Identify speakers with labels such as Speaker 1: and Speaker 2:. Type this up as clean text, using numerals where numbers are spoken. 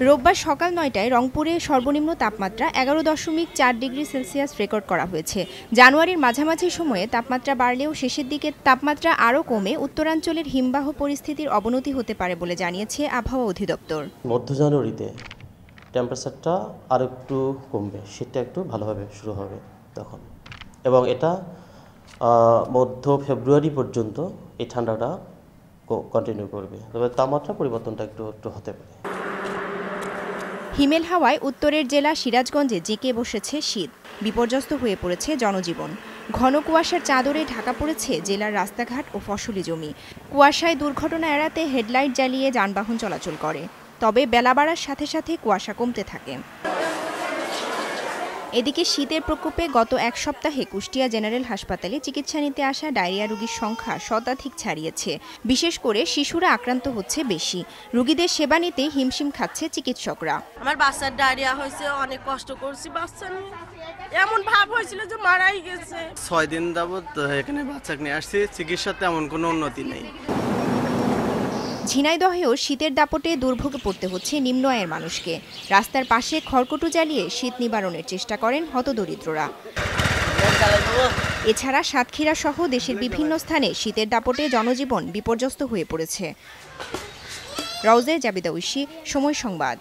Speaker 1: রোববার সকাল ৯টায় রংপুরে সর্বনিম্ন তাপমাত্রা ১১.৪ ডিগ্রি সেলসিয়াস রেকর্ড করা হয়েছে। জানুয়ারির মাঝামাঝি সময়ে তাপমাত্রা বাড়লেও শেষের দিকে তাপমাত্রা আরও কমে উত্তরাঞ্চলের হিমবাহ পরিস্থিতির অবনতি হতে পারে বলে জানিয়েছে আবহাওয়া অধিদপ্তর।
Speaker 2: মধ্য জানুয়ারিতে টেম্পারেচারটা আর একটু কমবে, শীতটা একটু ভালোভাবে শুরু হবে তখন, এবং এটা মধ্য ফেব্রুয়ারি পর্যন্ত এই ঠান্ডাটা কন্টিনিউ করবে। তবে তাপমাত্রা পরিবর্তনটা একটু হতে পারে।
Speaker 1: হিমেল হাওয়ায় উত্তরের জেলা সিরাজগঞ্জে জেঁকে বসেছে শীত। বিপর্যস্ত হয়ে পড়েছে জনজীবন। ঘন কুয়াশার চাদরে ঢাকা পড়েছে জেলার রাস্তাঘাট ও ফসলি জমি। কুয়াশায় দুর্ঘটনা এড়াতে হেডলাইট জ্বালিয়ে যানবাহন চলাচল করে। তবে বেলা বাড়ার সাথে সাথে কুয়াশা কমতে থাকে। এদিকে শীতের প্রকোপে গত এক সপ্তাহে কুষ্টিয়া জেনারেল হাসপাতালে চিকিৎসা নিতে আসা ডায়রিয়া রোগীর সংখ্যা শতাধিক ছাড়িয়েছে। বিশেষ করে শিশুরা আক্রান্ত হচ্ছে বেশি। রোগীদের সেবা নিতে হিমশিম খাচ্ছে চিকিৎসকরা।
Speaker 3: আমার বাচ্চার ডায়রিয়া হয়েছে, অনেক কষ্ট করছি বাচ্চা নিয়ে, এমন ভাব হয়েছিল যে মারাই গেছে।
Speaker 4: 6 দিন যাবত এখানে বাচ্চাকে নিয়ে আসছি, চিকিৎসা তেমন কোনো উন্নতি নেই।
Speaker 1: ঝিনাইদহেও শীতের দাপটে দুর্ভোগে পড়তে হচ্ছে নিম্ন আয়ের মানুষকে। রাস্তার পাশে খড়কুটো জ্বালিয়ে শীত নিবারণের চেষ্টা করেন হতদরিদ্ররা। এছাড়া সাতক্ষীরা সহ দেশের বিভিন্ন স্থানে শীতের দাপটে জনজীবন বিপর্যস্ত হয়ে পড়েছে। রওজে জাবেদা ঐশী, সময় সংবাদ।